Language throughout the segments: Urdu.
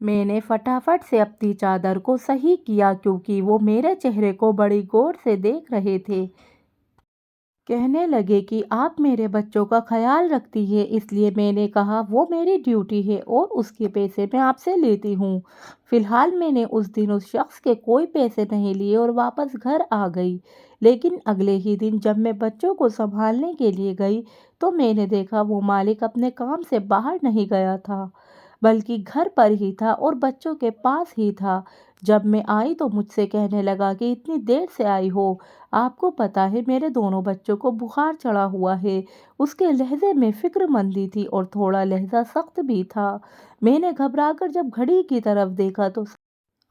میں نے فٹافٹ سے اپنی چادر کو صحیح کیا کیونکہ وہ میرے چہرے کو بڑی غور سے دیکھ رہے تھے۔ کہنے لگے کہ آپ میرے بچوں کا خیال رکھتی ہیں، اس لیے میں نے کہا وہ میری ڈیوٹی ہے اور اس کے پیسے میں آپ سے لیتی ہوں۔ فی الحال میں نے اس دن اس شخص کے کوئی پیسے نہیں لیے اور واپس گھر آ گئی، لیکن اگلے ہی دن جب میں بچوں کو سنبھالنے کے لیے گئی تو میں نے دیکھا وہ مالک اپنے کام سے باہر نہیں گیا تھا بلکہ گھر پر ہی تھا اور بچوں کے پاس ہی تھا۔ جب میں آئی تو مجھ سے کہنے لگا کہ اتنی دیر سے آئی ہو، آپ کو پتہ ہے میرے دونوں بچوں کو بخار چڑھا ہوا ہے۔ اس کے لہجے میں فکر مندی تھی اور تھوڑا لہجہ سخت بھی تھا۔ میں نے گھبرا کر جب گھڑی کی طرف دیکھا تو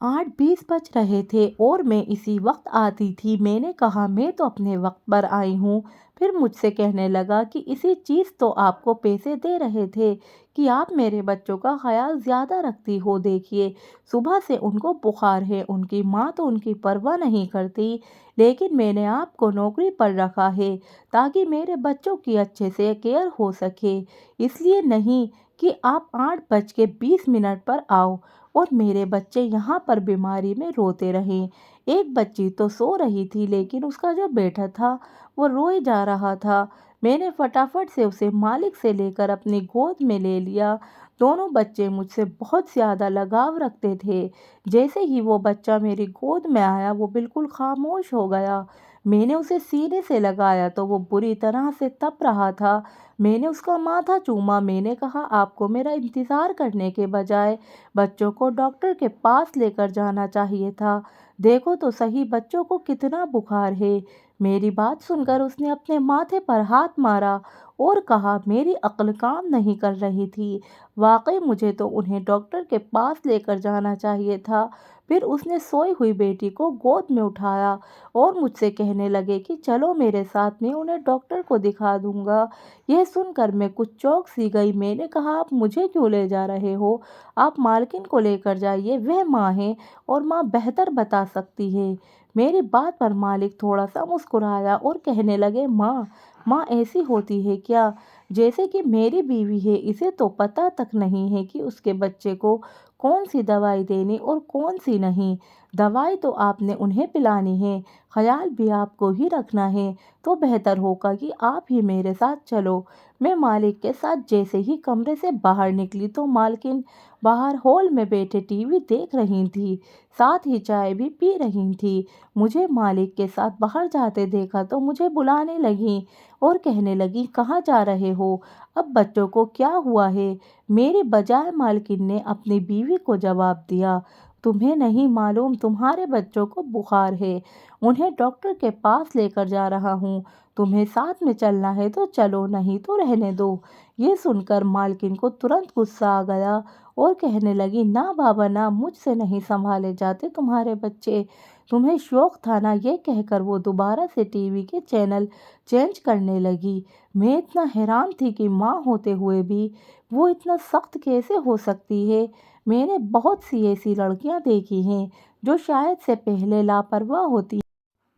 8:20 بج رہے تھے اور میں اسی وقت آتی تھی۔ میں نے کہا میں تو اپنے وقت پر آئی ہوں۔ پھر مجھ سے کہنے لگا کہ اسی چیز تو آپ کو پیسے دے رہے تھے کہ آپ میرے بچوں کا خیال زیادہ رکھتی ہو، دیکھیے صبح سے ان کو بخار ہے، ان کی ماں تو ان کی پرواہ نہیں کرتی، لیکن میں نے آپ کو نوکری پر رکھا ہے تاکہ میرے بچوں کی اچھے سے کیئر ہو سکے، اس لیے نہیں کہ آپ 8:20 پر آؤ اور میرے بچے یہاں پر بیماری میں روتے رہیں۔ ایک بچی تو سو رہی تھی لیکن اس کا جو بیٹا تھا وہ روئے جا رہا تھا۔ میں نے فٹافٹ سے اسے مالک سے لے کر اپنی گود میں لے لیا۔ دونوں بچے مجھ سے بہت زیادہ لگاؤ رکھتے تھے۔ جیسے ہی وہ بچہ میری گود میں آیا وہ بالکل خاموش ہو گیا۔ میں نے اسے سینے سے لگایا تو وہ بری طرح سے تپ رہا تھا۔ میں نے اس کا ماتھا چوما۔ میں نے کہا آپ کو میرا انتظار کرنے کے بجائے بچوں کو ڈاکٹر کے پاس لے کر جانا چاہیے تھا، دیکھو تو صحیح بچوں کو کتنا بخار ہے۔ میری بات سن کر اس نے اپنے ماتھے پر ہاتھ مارا اور کہا میری عقل کام نہیں کر رہی تھی، واقعی مجھے تو انہیں ڈاکٹر کے پاس لے کر جانا چاہیے تھا۔ پھر اس نے سوئی ہوئی بیٹی کو گود میں اٹھایا اور مجھ سے کہنے لگے کہ چلو میرے ساتھ، میں انہیں ڈاکٹر کو دکھا دوں گا۔ یہ سن کر میں کچھ چونک سی گئی۔ میں نے کہا آپ مجھے کیوں لے جا رہے ہو؟ آپ مالکن کو لے کر جائیے، وہ ماں ہے اور ماں بہتر بتا سکتی ہے۔ میری بات پر مالک تھوڑا سا مسکرایا اور کہنے لگے ماں ایسی ہوتی ہے کیا؟ جیسے کہ میری بیوی ہے، اسے تو پتہ تک نہیں ہے کہ اس کے بچے کو کون سی دوائی دینی اور کون سی نہیں۔ دوائی تو آپ نے انہیں پلانی ہے، خیال بھی آپ کو ہی رکھنا ہے، تو بہتر ہوگا کہ آپ ہی میرے ساتھ چلو۔ میں مالک کے ساتھ جیسے ہی کمرے سے باہر نکلی تو مالکن باہر ہال میں بیٹھے ٹی وی دیکھ رہی تھی، ساتھ ہی چائے بھی پی رہی تھی۔ مجھے مالک کے ساتھ باہر جاتے دیکھا تو مجھے بلانے لگیں اور کہنے لگیں کہاں جا رہے ہو؟ اب بچوں کو کیا ہوا ہے؟ میری بجائے مالکن نے اپنی بیوی کو جواب دیا، تمہیں نہیں معلوم تمہارے بچوں کو بخار ہے، انہیں ڈاکٹر کے پاس لے کر جا رہا ہوں، تمہیں ساتھ میں چلنا ہے تو چلو نہیں تو رہنے دو۔ یہ سن کر مالکن کو ترنت غصہ آ گیا اور کہنے لگی نہ بابا نہ، مجھ سے نہیں سنبھالے جاتے تمہارے بچے، تمہیں شوق تھا نا، یہ کہہ کر وہ دوبارہ سے ٹی وی کے چینل چینج کرنے لگی۔ میں اتنا حیران تھی کہ ماں ہوتے ہوئے بھی وہ اتنا سخت کیسے ہو سکتی ہے۔ میں نے بہت سی ایسی لڑکیاں دیکھی ہیں جو شاید سے پہلے لاپرواہ ہوتی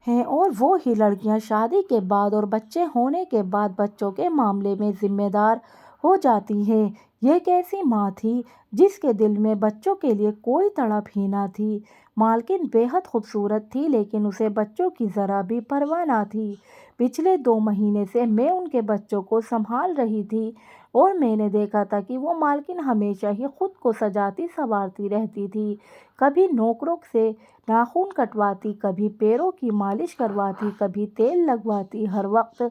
ہیں اور وہی لڑکیاں شادی کے بعد اور بچے ہونے کے بعد بچوں کے معاملے میں ذمہ دار ہو جاتی ہیں۔ یہ ایک ایسی ماں تھی جس کے دل میں بچوں کے لیے کوئی تڑپ ہی نہ تھی۔ مالکن بے حد خوبصورت تھی لیکن اسے بچوں کی ذرا بھی پرواہ نہ تھی۔ پچھلے 2 مہینے سے میں ان کے بچوں کو سنبھال رہی تھی اور میں نے دیکھا تھا کہ وہ مالکن ہمیشہ ہی خود کو سجاتی سنوارتی رہتی تھی، کبھی نوکروں سے ناخن کٹواتی، کبھی پیروں کی مالش کرواتی، کبھی تیل لگواتی، ہر وقت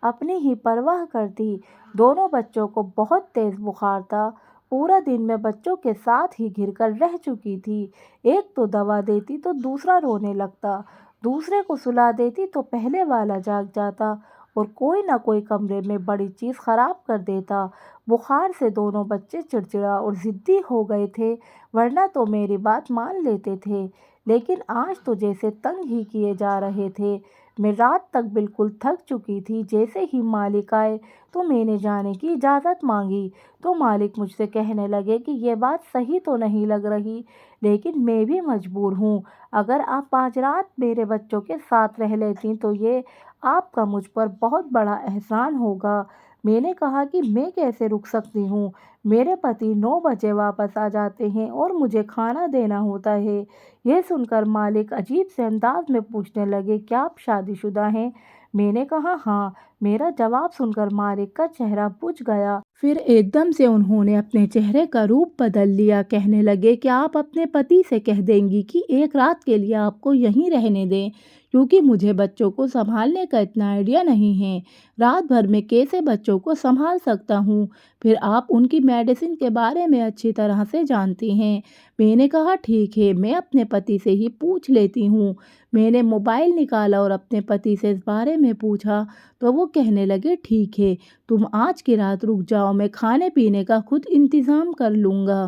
اپنی ہی پرواہ کرتی۔ دونوں بچوں کو بہت تیز بخار تھا، پورا دن میں بچوں کے ساتھ ہی گھر کر رہ چکی تھی۔ ایک تو دوا دیتی تو دوسرا رونے لگتا، دوسرے کو سلا دیتی تو پہلے والا جاگ جاتا اور کوئی نہ کوئی کمرے میں بڑی چیز خراب کر دیتا۔ بخار سے دونوں بچے چڑچڑا اور ضدی ہو گئے تھے، ورنہ تو میری بات مان لیتے تھے، لیکن آج تو جیسے تنگ ہی کیے جا رہے تھے۔ میں رات تک بالکل تھک چکی تھی۔ جیسے ہی مالک آئے تو میں نے جانے کی اجازت مانگی تو مالک مجھ سے کہنے لگے کہ یہ بات صحیح تو نہیں لگ رہی، لیکن میں بھی مجبور ہوں، اگر آپ آج رات میرے بچوں کے ساتھ رہ لیتی تو یہ آپ کا مجھ پر بہت بڑا احسان ہوگا۔ میں نے کہا کہ میں کیسے رک سکتی ہوں؟ میرے پتی 9 بجے واپس آ جاتے ہیں اور مجھے کھانا دینا ہوتا ہے۔ یہ سن کر مالک عجیب سے انداز میں پوچھنے لگے، کیا آپ شادی شدہ ہیں؟ میں نے کہا ہاں۔ میرا جواب سن کر مالک کا چہرہ بجھ گیا۔ پھر ایک دم سے انہوں نے اپنے چہرے کا روپ بدل لیا۔ کہنے لگے، کیا آپ اپنے پتی سے کہہ دیں گی کہ ایک رات کے لیے آپ کو یہیں رہنے دیں، کیونکہ مجھے بچوں کو سنبھالنے کا اتنا آئیڈیا نہیں ہے۔ رات بھر میں کیسے بچوں کو سنبھال سکتا ہوں؟ پھر آپ ان کی میڈیسن کے بارے میں اچھی طرح سے جانتی ہیں۔ میں نے کہا ٹھیک ہے، میں اپنے پتی سے ہی پوچھ لیتی ہوں۔ میں نے موبائل نکالا اور اپنے پتی سے اس بارے میں پوچھا تو وہ کہنے لگے، ٹھیک ہے، تم آج کی رات رک جاؤ، میں کھانے پینے کا خود انتظام کر لوں گا۔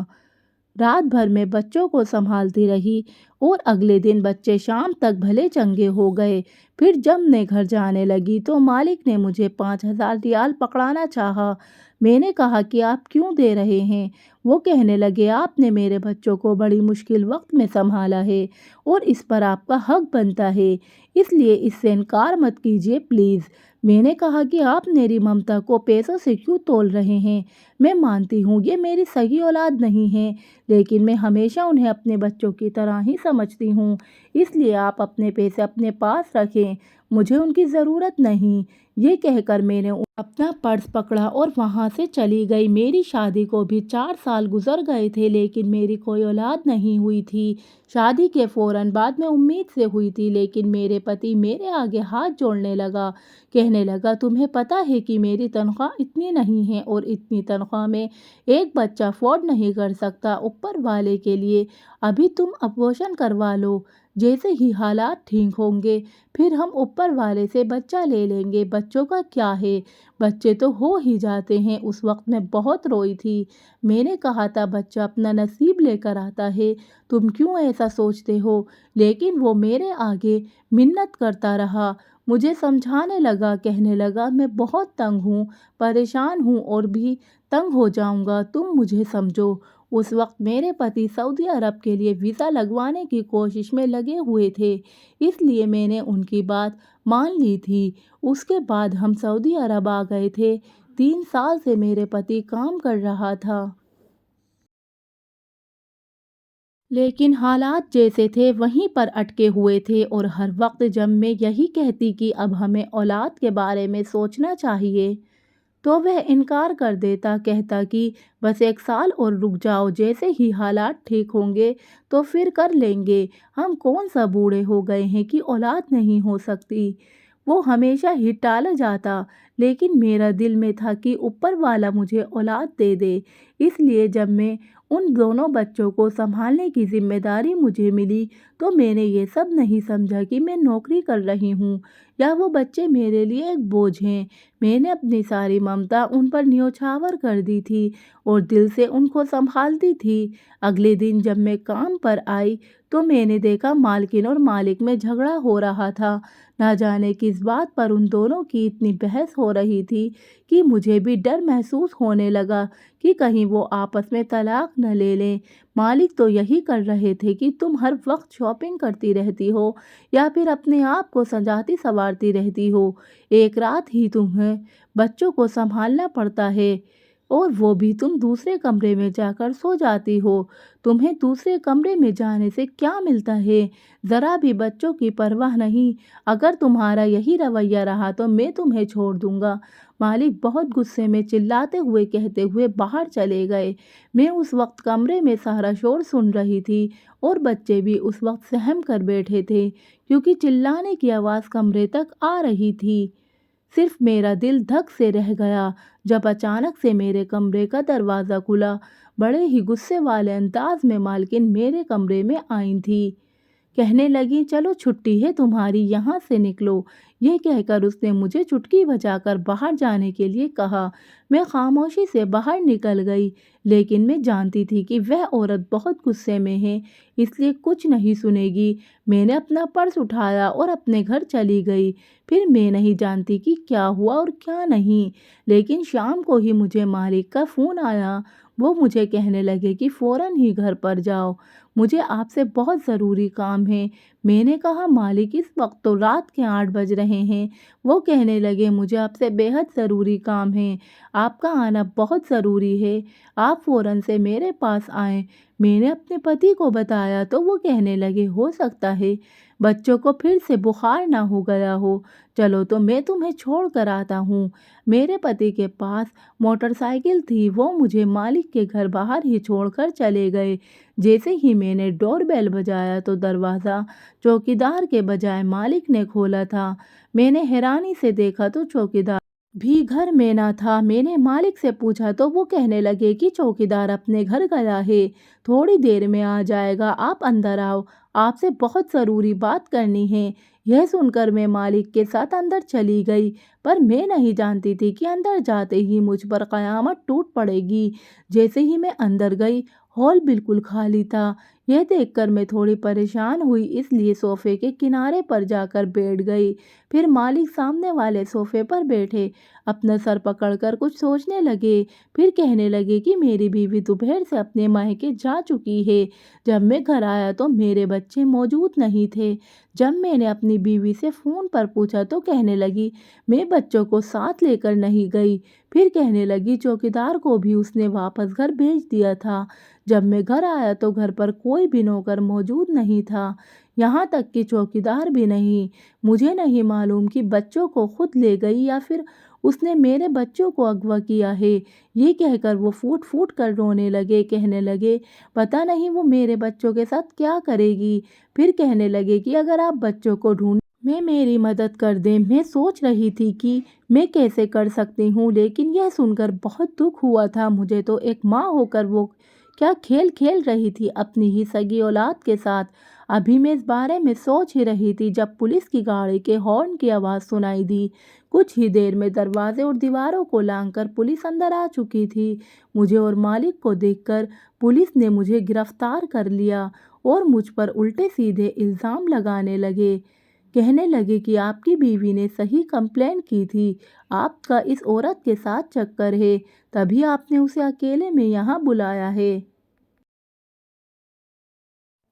رات بھر میں بچوں کو سنبھالتی رہی اور اگلے دن بچے شام تک بھلے چنگے ہو گئے۔ پھر جب میں گھر جانے لگی تو مالک نے مجھے 5,000 ریال پکڑانا چاہا۔ میں نے کہا کہ آپ کیوں دے رہے ہیں؟ وہ کہنے لگے، آپ نے میرے بچوں کو بڑی مشکل وقت میں سنبھالا ہے اور اس پر آپ کا حق بنتا ہے، اس لیے اس سے انکار مت کیجیے پلیز۔ میں نے کہا کہ آپ میری ممتا کو پیسوں سے کیوں تول رہے ہیں؟ میں مانتی ہوں یہ میری صحیح اولاد نہیں ہے، لیکن میں ہمیشہ انہیں اپنے بچوں کی طرح ہی سمجھتی ہوں، اس لیے آپ اپنے پیسے اپنے پاس رکھیں، مجھے ان کی ضرورت نہیں۔ یہ کہہ کر میں نے اپنا پرس پکڑا اور وہاں سے چلی گئی۔ میری شادی کو بھی 4 سال گزر گئے تھے، لیکن میری کوئی اولاد نہیں ہوئی تھی۔ شادی کے فوراً بعد میں امید سے ہوئی تھی، لیکن میرے پتی میرے آگے ہاتھ جوڑنے لگا، کہنے لگا، تمہیں پتہ ہے کہ میری تنخواہ اتنی نہیں ہے اور اتنی تنخواہ میں ایک بچہ افورڈ نہیں کر سکتا، اوپر والے کے لیے ابھی تم ابورشن کروا لو، جیسے ہی حالات ٹھیک ہوں گے پھر ہم اوپر والے سے بچہ لے لیں گے، بچوں کا کیا ہے، بچے تو ہو ہی جاتے ہیں۔ اس وقت میں بہت روئی تھی۔ میں نے کہا تھا بچہ اپنا نصیب لے کر آتا ہے، تم کیوں ایسا سوچتے ہو؟ لیکن وہ میرے آگے منت کرتا رہا، مجھے سمجھانے لگا، کہنے لگا، میں بہت تنگ ہوں، پریشان ہوں اور بھی تنگ ہو جاؤں گا، تم مجھے سمجھو۔ اس وقت میرے پتی سعودی عرب کے لیے ویزا لگوانے کی کوشش میں لگے ہوئے تھے، اس لیے میں نے ان کی بات مان لی تھی۔ اس کے بعد ہم سعودی عرب آ گئے تھے۔ 3 سال سے میرے پتی کام کر رہا تھا، لیکن حالات جیسے تھے وہیں پر اٹکے ہوئے تھے، اور ہر وقت جب میں یہی کہتی کہ اب ہمیں اولاد کے بارے میں سوچنا چاہیے تو وہ انکار کر دیتا، کہتا کہ بس 1 سال اور رک جاؤ، جیسے ہی حالات ٹھیک ہوں گے تو پھر کر لیں گے، ہم کون سا بوڑھے ہو گئے ہیں کہ اولاد نہیں ہو سکتی۔ وہ ہمیشہ ہی ٹالا جاتا، لیکن میرا دل میں تھا کہ اوپر والا مجھے اولاد دے دے، اس لیے جب میں ان دونوں بچوں کو سنبھالنے کی ذمہ داری مجھے ملی تو میں نے یہ سب نہیں سمجھا کہ میں نوکری کر رہی ہوں یا وہ بچے میرے لیے ایک بوجھ ہیں۔ میں نے اپنی ساری ممتا ان پر نیوچھاور کر دی تھی اور دل سے ان کو سنبھالتی تھی۔ اگلے دن جب میں کام پر آئی تو میں نے دیکھا مالکن اور مالک میں جھگڑا ہو رہا تھا، نہ جانے کس بات پر ان دونوں کی اتنی بحث ہو رہی تھی کہ مجھے بھی ڈر محسوس ہونے لگا کہ کہیں وہ آپس میں طلاق نہ لے لیں۔ مالک تو یہی کر رہے تھے کہ تم ہر وقت شاپنگ کرتی رہتی ہو یا پھر اپنے آپ کو سجاتی سنوارتی رہتی ہو، ایک رات ہی تمہیں بچوں کو سنبھالنا پڑتا ہے اور وہ بھی تم دوسرے کمرے میں جا کر سو جاتی ہو، تمہیں دوسرے کمرے میں جانے سے کیا ملتا ہے؟ ذرا بھی بچوں کی پرواہ نہیں، اگر تمہارا یہی رویہ رہا تو میں تمہیں چھوڑ دوں گا۔ مالک بہت غصے میں چلاتے ہوئے کہتے ہوئے باہر چلے گئے۔ میں اس وقت کمرے میں سارا شور سن رہی تھی اور بچے بھی اس وقت سہم کر بیٹھے تھے، کیونکہ چلانے کی آواز کمرے تک آ رہی تھی۔ صرف میرا دل دھک سے رہ گیا جب اچانک سے میرے کمرے کا دروازہ کھلا۔ بڑے ہی غصے والے انداز میں مالکن میرے کمرے میں آئی تھی، کہنے لگی، چلو چھٹی ہے تمہاری، یہاں سے نکلو۔ یہ کہہ کر اس نے مجھے چٹکی بجا کر باہر جانے کے لیے کہا۔ میں خاموشی سے باہر نکل گئی، لیکن میں جانتی تھی کہ وہ عورت بہت غصے میں ہے، اس لیے کچھ نہیں سنے گی۔ میں نے اپنا پرس اٹھایا اور اپنے گھر چلی گئی۔ پھر میں نہیں جانتی کہ کیا ہوا اور کیا نہیں، لیکن شام کو ہی مجھے مالک کا فون آیا۔ وہ مجھے کہنے لگے کہ فوراً ہی گھر پر جاؤ، مجھے آپ سے بہت ضروری کام ہے۔ میں نے کہا مالک اس وقت تو رات کے 8 بج رہے ہیں۔ وہ کہنے لگے مجھے آپ سے بے حد ضروری کام ہے، آپ کا آنا بہت ضروری ہے، آپ فوراً سے میرے پاس آئیں۔ میں نے اپنے پتی کو بتایا تو وہ کہنے لگے ہو سکتا ہے بچوں کو پھر سے بخار نہ ہو گیا ہو، چلو تو میں تمہیں چھوڑ کر آتا ہوں۔ میرے پتی کے پاس موٹر سائیکل تھی، وہ مجھے مالک کے گھر باہر ہی چھوڑ کر چلے گئے۔ جیسے ہی میں نے ڈور بیل بجایا تو دروازہ چوکیدار کے بجائے مالک نے کھولا تھا۔ میں نے حیرانی سے دیکھا تو چوکیدار بھی گھر میں نہ تھا۔ میں نے مالک سے پوچھا تو وہ کہنے لگے کہ چوکیدار اپنے گھر گیا ہے، تھوڑی دیر میں آ جائے گا، آپ اندر آؤ، آپ سے بہت ضروری بات کرنی ہے۔ یہ سن کر میں مالک کے ساتھ اندر چلی گئی، پر میں نہیں جانتی تھی کہ اندر جاتے ہی مجھ پر قیامت ٹوٹ پڑے گی۔ جیسے ہی میں اندر گئی، ہال بالکل خالی تھا۔ یہ دیکھ کر میں تھوڑی پریشان ہوئی، اس لیے صوفے کے کنارے پر جا کر بیٹھ گئی۔ پھر مالک سامنے والے صوفے پر بیٹھے اپنا سر پکڑ کر کچھ سوچنے لگے، پھر کہنے لگے کہ میری بیوی دوپہر سے اپنے مائکے جا چکی ہے، جب میں گھر آیا تو میرے بچے موجود نہیں تھے۔ جب میں نے اپنی بیوی سے فون پر پوچھا تو کہنے لگی میں بچوں کو ساتھ لے کر نہیں گئی۔ پھر کہنے لگی چوکیدار کو بھی اس نے واپس گھر بھیج دیا تھا۔ جب میں گھر آیا تو گھر پر کوئی بھی نوکر موجود نہیں تھا، یہاں تک کہ چوکیدار بھی نہیں۔ مجھے نہیں معلوم کہ بچوں کو خود لے گئی یا پھر اس نے میرے بچوں کو اغوا کیا ہے۔ یہ کہہ کر وہ پھوٹ پھوٹ کر رونے لگے، کہنے لگے پتہ نہیں وہ میرے بچوں کے ساتھ کیا کرے گی۔ پھر کہنے لگے کہ اگر آپ بچوں کو ڈھونڈنے میں میری مدد کر دیں۔ میں سوچ رہی تھی کہ میں کیسے کر سکتی ہوں، لیکن یہ سن کر بہت دکھ ہوا تھا مجھے تو ایک ماں ہو کر وہ کیا کھیل کھیل رہی تھی اپنی ہی سگی اولاد کے ساتھ۔ ابھی میں اس بارے میں سوچ ہی رہی تھی جب پولیس کی گاڑی کے ہارن کی آواز سنائی دی۔ کچھ ہی دیر میں دروازے اور دیواروں کو لانگ کر پولیس اندر آ چکی تھی۔ مجھے اور مالک کو دیکھ کر پولیس نے مجھے گرفتار کر لیا اور مجھ پر الٹے سیدھے الزام لگانے لگے۔ کہنے لگے کہ آپ کی بیوی نے صحیح کمپلین کی تھی، آپ کا اس عورت کے ساتھ چکر ہے، تبھی آپ نے اسے اکیلے میں یہاں بلایا ہے۔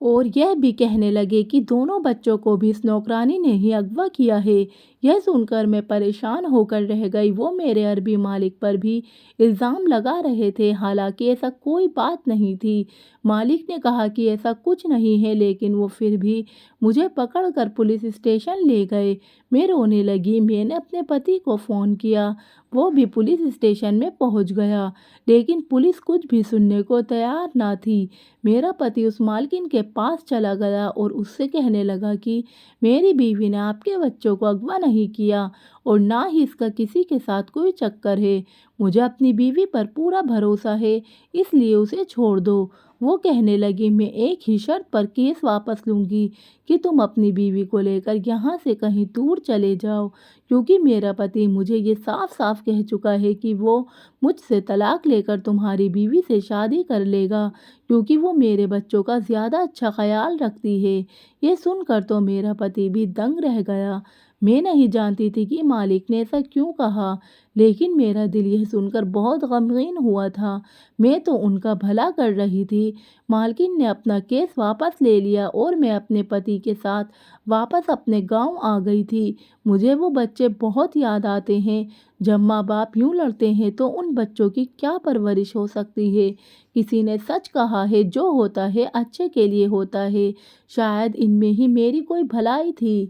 اور یہ بھی کہنے لگے کہ دونوں بچوں کو بھی اس نوکرانی نے ہی اغوا کیا ہے۔ یہ سن کر میں پریشان ہو کر رہ گئی۔ وہ میرے عربی مالک پر بھی الزام لگا رہے تھے، حالانکہ ایسا کوئی بات نہیں تھی۔ مالک نے کہا کہ ایسا کچھ نہیں ہے، لیکن وہ پھر بھی مجھے پکڑ کر پولیس اسٹیشن لے گئے۔ میں رونے لگی۔ میں نے اپنے پتی کو فون کیا، وہ بھی پولیس اسٹیشن میں پہنچ گیا، لیکن پولیس کچھ بھی سننے کو تیار نہ تھی۔ میرا پتی اس مالکن کے پاس چلا گیا اور اس سے کہنے لگا کہ میری بیوی نے آپ کے بچوں کو اغوا نہیں کیا اور نہ ہی اس کا کسی کے ساتھ کوئی چکر ہے۔ مجھے اپنی بیوی پر پورا بھروسہ ہے، اس لیے اسے چھوڑ دو۔ وہ کہنے لگی میں ایک ہی شرط پر کیس واپس لوں گی کہ تم اپنی بیوی کو لے کر یہاں سے کہیں دور چلے جاؤ، کیونکہ میرا پتی مجھے یہ صاف صاف کہہ چکا ہے کہ وہ مجھ سے طلاق لے کر تمہاری بیوی سے شادی کر لے گا، کیونکہ وہ میرے بچوں کا زیادہ اچھا خیال رکھتی ہے۔ یہ سن کر تو میرا پتی بھی دنگ رہ گیا۔ میں نہیں جانتی تھی کہ مالک نے ایسا کیوں کہا، لیکن میرا دل یہ سن کر بہت غمگین ہوا تھا۔ میں تو ان کا بھلا کر رہی تھی۔ مالکن نے اپنا کیس واپس لے لیا اور میں اپنے پتی کے ساتھ واپس اپنے گاؤں آ گئی تھی۔ مجھے وہ بچے بہت یاد آتے ہیں۔ جب ماں باپ یوں لڑتے ہیں تو ان بچوں کی کیا پرورش ہو سکتی ہے۔ کسی نے سچ کہا ہے، جو ہوتا ہے اچھے کے لیے ہوتا ہے، شاید ان میں ہی میری کوئی بھلائی تھی۔